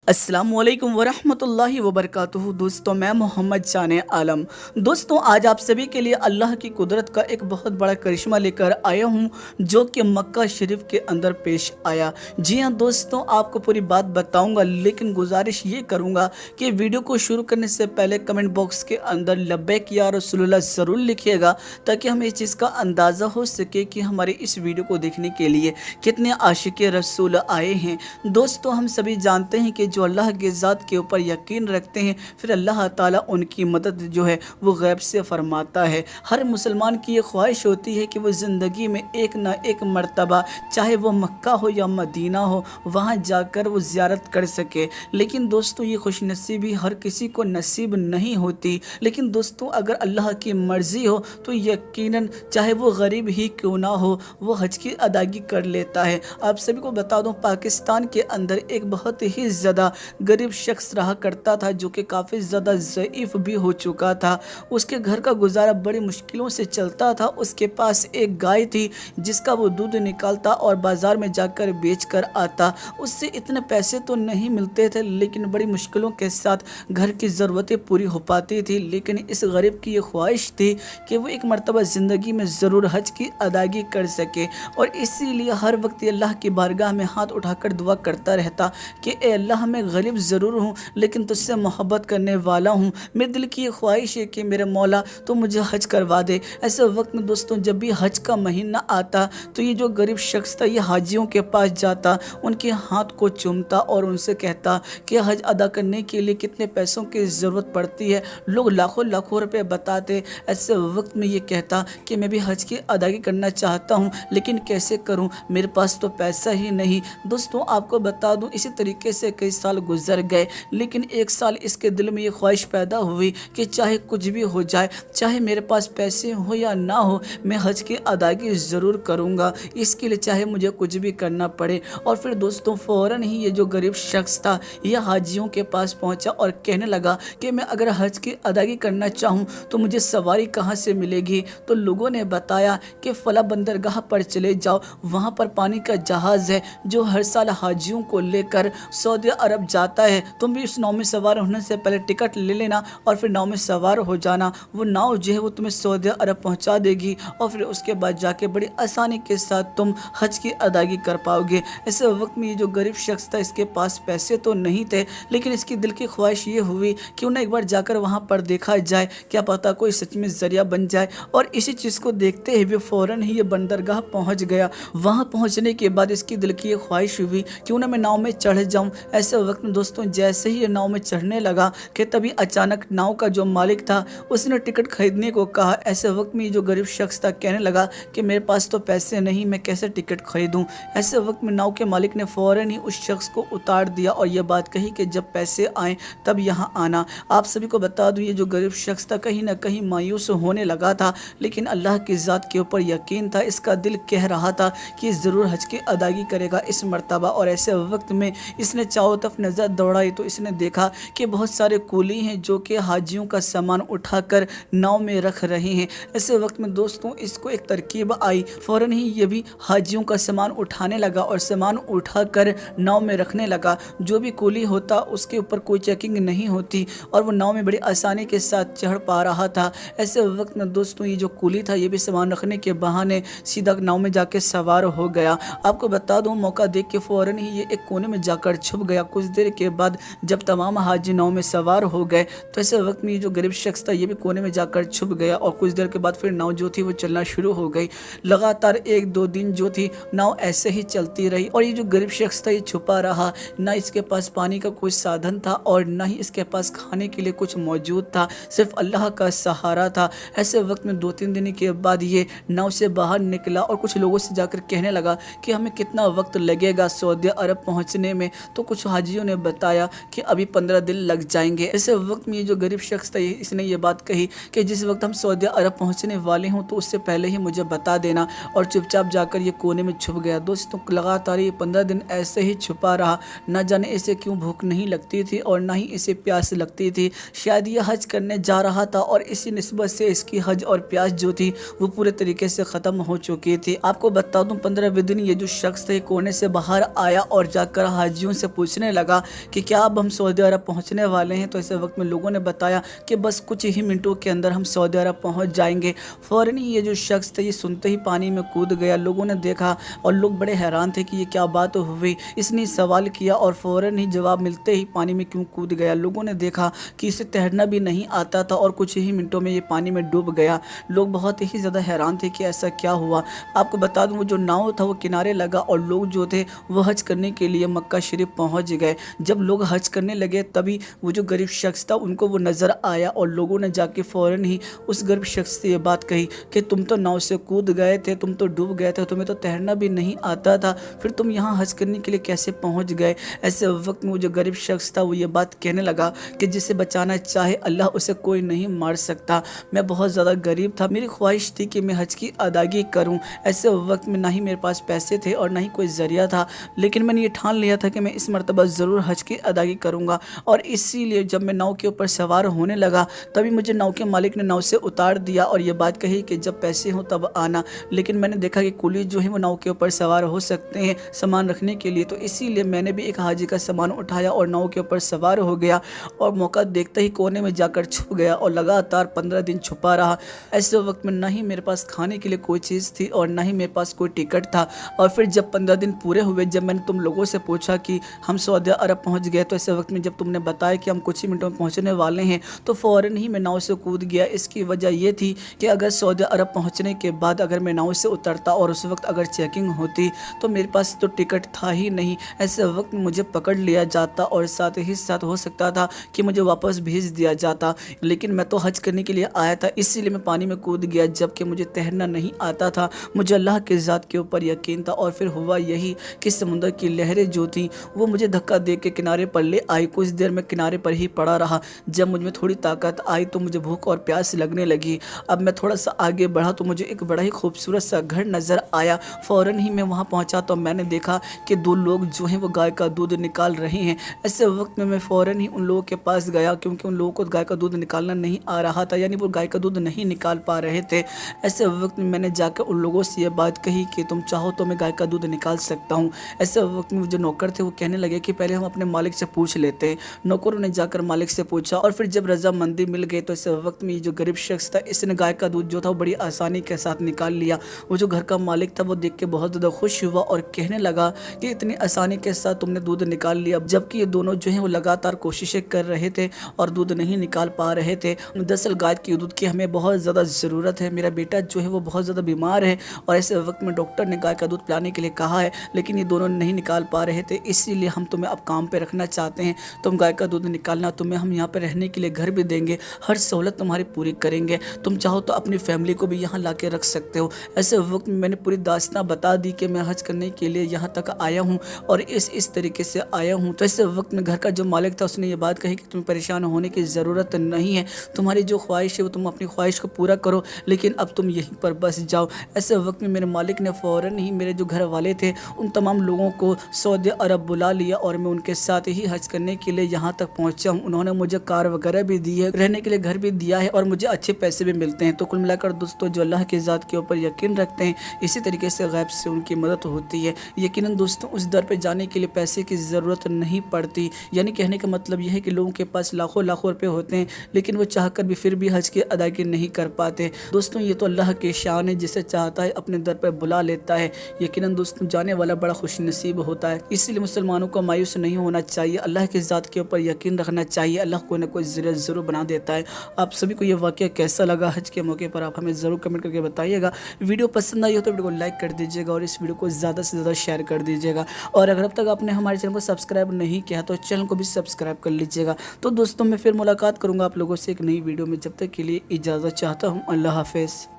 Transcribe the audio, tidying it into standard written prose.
अस्सलाम वालेकुम वरहमतुल्लाहि वबरकातुहू। दोस्तों, मैं मोहम्मद जान आलम। दोस्तों, आज आप सभी के लिए अल्लाह की कुदरत का एक बहुत बड़ा करिश्मा लेकर आया हूँ, जो कि मक्का शरीफ के अंदर पेश आया। जी हाँ दोस्तों, आपको पूरी बात बताऊंगा, लेकिन गुजारिश ये करूंगा कि वीडियो को शुरू करने से पहले कमेंट बॉक्स के अंदर लब्बैक या रसूलुल्लाह ज़रूर लिखिएगा, ताकि हमें इस चीज़ का अंदाज़ा हो सके कि हमारे इस वीडियो को देखने के लिए कितने आशिक रसूल आए हैं। दोस्तों, हम सभी जानते हैं कि जो अल्लाह के ज़ात के ऊपर यकीन रखते हैं, फिर अल्लाह ताला उनकी मदद जो है वो गैब से फरमाता है। हर मुसलमान की ये ख्वाहिश होती है कि वो ज़िंदगी में एक ना एक मर्तबा, चाहे वो मक्का हो या मदीना हो, वहाँ जाकर वो ज़ियारत कर सके। लेकिन दोस्तों, ये खुशनसीबी हर किसी को नसीब नहीं होती। लेकिन दोस्तों, अगर अल्लाह की मर्ज़ी हो तो यकीनन चाहे वो गरीब ही क्यों ना हो, वो हज की अदायगी कर लेता है। आप सभी को बता दूं, पाकिस्तान के अंदर एक बहुत ही ज़्यादा गरीब शख्स रहा करता था, जो कि काफ़ी ज़्यादा ज़ईफ़ भी हो चुका था। उसके घर का गुजारा बड़ी मुश्किलों से चलता था। उसके पास एक गाय थी, जिसका वो दूध निकालता और बाज़ार में जाकर बेच कर आता। उससे इतने पैसे तो नहीं मिलते थे, लेकिन बड़ी मुश्किलों के साथ घर की ज़रूरतें पूरी हो पाती थी। लेकिन इस गरीब की ये ख्वाहिश थी कि वो एक मरतबा ज़िंदगी में ज़रूर हज की अदायगी कर सके, और इसीलिए हर वक्त अल्लाह की बारगाह में हाथ उठाकर दुआ करता रहता कि ए अल्लाह, मैं गरीब ज़रूर हूँ, लेकिन तुझसे मोहब्बत करने वाला हूँ। मेरे दिल की ये ख्वाहिश है कि मेरे मौला तो मुझे हज करवा दे। ऐसे वक्त में दोस्तों, जब भी हज का महीना आता तो ये जो गरीब शख्स था, ये हाजियों के पास जाता, उनके हाथ को चूमता और उनसे कहता कि हज अदा करने के लिए कितने पैसों की ज़रूरत पड़ती है। लोग लाखों लाखों रुपए बताते। ऐसे वक्त में ये कहता कि मैं भी हज की अदायगी करना चाहता हूँ, लेकिन कैसे करूँ, मेरे पास तो पैसा ही नहीं। दोस्तों, आपको बता दूँ, इसी तरीके से कई साल गुजर गए, लेकिन एक साल इसके दिल में ये ख्वाहिश पैदा हुई कि चाहे कुछ भी हो जाए, चाहे मेरे पास पैसे हो या ना हो, मैं हज की अदायगी ज़रूर करूँगा, इसके लिए चाहे मुझे कुछ भी करना पड़े। और फिर दोस्तों, फ़ौरन ही ये जो गरीब शख्स था, ये हाजियों के पास पहुँचा और कहने लगा कि मैं अगर हज की अदायगी करना चाहूँ तो मुझे सवारी कहाँ से मिलेगी। तो लोगों ने बताया कि फला बंदरगाह पर चले जाओ, वहाँ पर पानी का जहाज़ है जो हर साल हाजियों को लेकर सऊदी अरब जाता है। तुम भी उस नाव में सवार होने से पहले टिकट ले लेना और फिर नाव में सवार हो जाना। वो नाव जो है वो तुम्हें सऊदी अरब पहुंचा देगी, और फिर उसके बाद जाके बड़ी आसानी के साथ तुम हज की अदायगी कर पाओगे। ऐसे वक्त में ये जो गरीब शख्स था, इसके पास पैसे तो नहीं थे, लेकिन इसकी दिल की ख्वाहिश ये हुई कि उन्हें एक बार जाकर वहाँ पर देखा जाए, क्या पता कोई सच में ज़रिया बन जाए। और इसी चीज़ को देखते हुए फ़ौरन ही ये बंदरगाह पहुँच गया। वहाँ पहुँचने के बाद इसकी दिल की ख्वाहिश हुई क्यों ना मैं नाव में चढ़ जाऊँ। ऐसे वक्त में दोस्तों, जैसे ही ये नाव में चढ़ने लगा कि तभी अचानक नाव का जो मालिक था, उसने टिकट खरीदने को कहा। ऐसे वक्त में ये जो गरीब शख्स था कहने लगा कि मेरे पास तो पैसे नहीं, मैं कैसे टिकट खरीदूं। ऐसे वक्त में नाव के मालिक ने फ़ौरन ही उस शख्स को उतार दिया और यह बात कही कि जब पैसे आए तब यहाँ आना। आप सभी को बता दूँ, ये जो गरीब शख्स था कहीं ना कहीं मायूस होने लगा था, लेकिन अल्लाह की ज़ात के ऊपर यकीन था। इसका दिल कह रहा था कि ज़रूर हज की अदायगी करेगा इस मरतबा। और ऐसे वक्त में इसने चारों तरफ नज़र दौड़ाई तो इसने देखा कि बहुत सारे कूली हैं जो कि हाजियों का सामान उठाकर नाव में रख रहे हैं। ऐसे वक्त में दोस्तों, इसको एक तरकीब आई, फ़ौरन ही ये भी हाजियों का सामान उठाने लगा और सामान उठाकर नाव में रखने लगा। जो भी कूली होता उसके ऊपर कोई चेकिंग नहीं होती और वो नाव में बड़ी आसानी के साथ चढ़ पा रहा था। ऐसे वक्त में दोस्तों, ये जो कूली था, ये भी सामान रखने के बहाने सीधा नाव में जाके सवार हो गया। आपको बता दूं, मौका देख के फ़ौरन ही ये एक कोने में जाकर छुप गया। कुछ देर के बाद जब तमाम हाजी नाव में सवार हो गए तो ऐसे वक्त में ये जो गरीब शख्स था, ये भी कोने में जाकर छुप गया। और कुछ देर के बाद फिर नाव जो थी वो चलना शुरू हो गई। लगातार 1-2 दिन जो थी नाव ऐसे ही चलती रही, और ये जो गरीब शख्स था ये छुपा रहा। ना इसके पास पानी का कोई साधन था और ना ही इसके पास खाने के लिए कुछ मौजूद था, सिर्फ अल्लाह का सहारा था। ऐसे वक्त में 2-3 दिन के बाद ये नाव से बाहर निकला और कुछ लोगों से जाकर कहने लगा कि हमें कितना वक्त लगेगा सऊदी अरब पहुंचने में। तो कुछ हाजियों ने बताया कि अभी 15 दिन लग जाएंगे। ऐसे वक्त में ये जो गरीब शख्स था, इसने ये बात कही कि जिस वक्त हम सऊदी अरब पहुंचने वाले हों तो उससे पहले ही मुझे बता देना, और चुपचाप जाकर ये कोने में छुप गया। दोस्तों, लगातार ये 15 दिन ऐसे ही छुपा रहा। न जाने इसे क्यों भूख नहीं लगती थी और ना ही इसे प्यास लगती थी। शायद ये हज करने जा रहा था और इसी निस्बत से इसकी हज और प्यास जो थी वो पूरे तरीके से ख़त्म हो चुकी थी। आपको बता दूं, 15वें दिन ये जो शख्स थे कोने से बाहर आया और जाकर हाजियों से पूछने लगा कि क्या अब हम सऊदी अरब पहुंचने वाले हैं। तो ऐसे वक्त में लोगों ने बताया कि बस कुछ ही मिनटों के अंदर हम सऊदी अरब पहुंच जाएंगे। फ़ौरन ही ये जो शख्स थे ये सुनते ही पानी में कूद गया। लोगों ने देखा और लोग बड़े हैरान थे कि ये क्या बात हुई। इसने सवाल किया और फ़ौरन ही जवाब मिलते ही पानी में क्यों कूद गया। लोगों ने देखा कि इसे तैरना भी नहीं आता था और कुछ ही मिनटों में ये पानी में डूब गया। लोग बहुत ही ज़्यादा हैरान थे कि ऐसा क्या हुआ। आपको बता दूं वो जो नाव था वो किनारे लगा और लोग जो थे वो हज करने के लिए मक्का शरीफ पहुंच गए। जब लोग हज करने लगे तभी वो जो गरीब शख्स था उनको वो नज़र आया और लोगों ने जाके फ़ौरन ही उस गरीब शख्स से ये बात कही कि तुम तो नाव से कूद गए थे, तुम तो डूब गए थे, तुम्हें तो तैरना भी नहीं आता था, फिर तुम यहाँ हज करने के लिए कैसे पहुँच गए। ऐसे वक्त में वो जो गरीब शख्स था वो ये बात कहने लगा कि जिसे बचाना चाहे अल्लाह उसे कोई नहीं मार सकता। मैं बहुत ज़्यादा गरीब था, मेरी ख्वाहिश थी कि मैं हज की अदायगी करूं। ऐसे वक्त में ना ही मेरे पास पैसे थे और ना ही कोई ज़रिया था, लेकिन मैंने ये ठान लिया था कि मैं इस मरतबा ज़रूर हज की अदायगी करूंगा। और इसीलिए जब मैं नाव के ऊपर सवार होने लगा तभी मुझे नाव के मालिक ने नाव से उतार दिया और ये बात कही कि जब पैसे हों तब आना। लेकिन मैंने देखा कि कुली जो है वो नाव के ऊपर सवार हो सकते हैं सामान रखने के लिए, तो इसीलिए मैंने भी एक हाजी का सामान उठाया और नाव के ऊपर सवार हो गया और मौका देखते ही कोने में जाकर छुप गया और लगातार 15 दिन छुपा रहा। ऐसे वक्त में ना ही मेरे पास खाने के लिए कोई चीज़ थी और ना ही मेरे पास कोई टिकट था। और फिर जब 15 दिन पूरे हुए, जब मैंने तुम लोगों से पूछा कि हम सऊदी अरब पहुंच गए, तो ऐसे वक्त में जब तुमने बताया कि हम कुछ ही मिनटों में पहुंचने वाले हैं तो फ़ौरन ही मैं नाव से कूद गया। इसकी वजह यह थी कि अगर सऊदी अरब पहुंचने के बाद अगर मैं नाव से उतरता और उस वक्त अगर चेकिंग होती तो मेरे पास तो टिकट था ही नहीं। ऐसे वक्त मुझे पकड़ लिया जाता और साथ ही साथ हो सकता था कि मुझे वापस भेज दिया जाता। लेकिन मैं तो हज करने के लिए आया था, इसीलिए मैं पानी में कूद गया जबकि मुझे तैरना नहीं आता था। मुझे अल्लाह के ज़ात के ऊपर यकीन था और फिर हुआ यही कि समुद्र की लहरें जो थी वो मुझे धक्का दे के किनारे पर ले आई। कुछ देर मैं किनारे पर ही पड़ा रहा। जब मुझ में थोड़ी ताकत आई तो मुझे भूख और प्यास लगने लगी। अब मैं थोड़ा सा आगे बढ़ा तो मुझे एक बड़ा ही खूबसूरत सा घर नज़र आया। फ़ौरन ही मैं वहाँ पहुँचा तो मैंने देखा कि दो लोग जो हैं वो गाय का दूध निकाल रहे हैं। ऐसे वक्त में मैं फ़ौरन ही उन लोगों के पास गया क्योंकि उन लोगों को गाय का दूध निकालना नहीं आ रहा था, यानी वो गाय का दूध नहीं निकाल पा रहे थे। ऐसे वक्त में मैंने जाकर उन लोगों से ये बात कही कि तुम चाहो तो मैं गाय का दूध निकाल सकता हूँ। ऐसे वक्त में जो नौकर थे वो कहने लगे कि पहले हम अपने मालिक से पूछ लेते हैं। नौकरों ने जाकर मालिक से पूछा और फिर जब रजामंदी मिल गई तो ऐसे वक्त में ये जो गरीब शख्स था इसने गाय का दूध जो था वो बड़ी आसानी के साथ निकाल लिया। वो जो घर का मालिक था वो देख के बहुत ज़्यादा खुश हुआ और कहने लगा कि इतनी आसानी के साथ तुमने दूध निकाल लिया, जबकि ये दोनों जो हैं वो लगातार कोशिशें कर रहे थे और दूध नहीं निकाल पा रहे थे। दरअसल गाय के दूध की हमें बहुत ज़्यादा ज़रूरत है, मेरा बेटा जो है वो बहुत ज़्यादा बीमार है और ऐसे वक्त में डॉक्टर ने गाय का दूध पिलाने के लिए कहा है, लेकिन ये दोनों नहीं निकाल पा रहे थे। इसीलिए हम तुम्हें अब काम पे रखना चाहते हैं। तुम गाय का दूध निकालना, तुम्हें हम यहाँ पे रहने के लिए घर भी देंगे, हर सहूलत तुम्हारी पूरी करेंगे। तुम चाहो तो अपनी फैमिली को भी यहाँ ला के रख सकते हो। ऐसे वक्त में मैंने पूरी दास्तां बता दी कि मैं हज करने के लिए यहाँ तक आया हूँ और इस तरीके से आया हूँ। तो ऐसे वक्त में घर का जो मालिक था उसने ये बात कही कि तुम्हें परेशान होने की ज़रूरत नहीं है, तुम्हारी जो ख्वाहिश है वो तुम अपनी ख्वाहिश को पूरा करो, लेकिन अब तुम यहीं पर बस जाओ। ऐसे वक्त में मेरे मालिक ने फ़ौरन ही मेरे जो घर वाले थे उन तमाम लोगों को सऊदी अरब बुला लिया और मैं उनके साथ ही हज करने के लिए यहाँ तक पहुँचा हूँ। उन्होंने मुझे कार वगैरह भी दी है, रहने के लिए घर भी दिया है और मुझे अच्छे पैसे भी मिलते हैं। तो कुल मिलाकर दोस्तों जो अल्लाह की ज़ात के ऊपर यकीन रखते हैं इसी तरीके से गैब से उनकी मदद होती है। यकीनन दोस्तों उस दर पे जाने के लिए पैसे की ज़रूरत नहीं पड़ती, यानी कहने का मतलब यह है कि लोगों के पास लाखों लाखों रुपए होते हैं लेकिन वो चाहकर भी फिर भी हज की अदायगी नहीं कर पाते। दोस्तों ये तो अल्लाह की शान है, जिसे चाहता है अपने दर पर बुला लेता है। यकीनन दोस्तों जाने वाला बड़ा खुश नसीब होता है, इसलिए मुसलमानों को मायूस नहीं होना चाहिए, अल्लाह की ज़ात के ऊपर यकीन रखना चाहिए। अल्लाह कोई ना कोई ज़रिया ज़रूर बना देता है। आप सभी को ये वाक़या कैसा लगा हज के मौके पर, आप हमें ज़रूर कमेंट करके बताइएगा। वीडियो पसंद आई हो तो वीडियो को लाइक कर दीजिएगा और इस वीडियो को ज़्यादा से ज़्यादा शेयर कर दीजिएगा। और अगर अब तक आपने हमारे चैनल को सब्सक्राइब नहीं किया तो चैनल को भी सब्सक्राइब कर लीजिएगा। तो दोस्तों मैं फिर मुलाकात करूँगा आप लोगों से एक नई वीडियो में, जब तक के लिए इजाज़त चाहता हूँ। अल्लाह हाफ़िज़।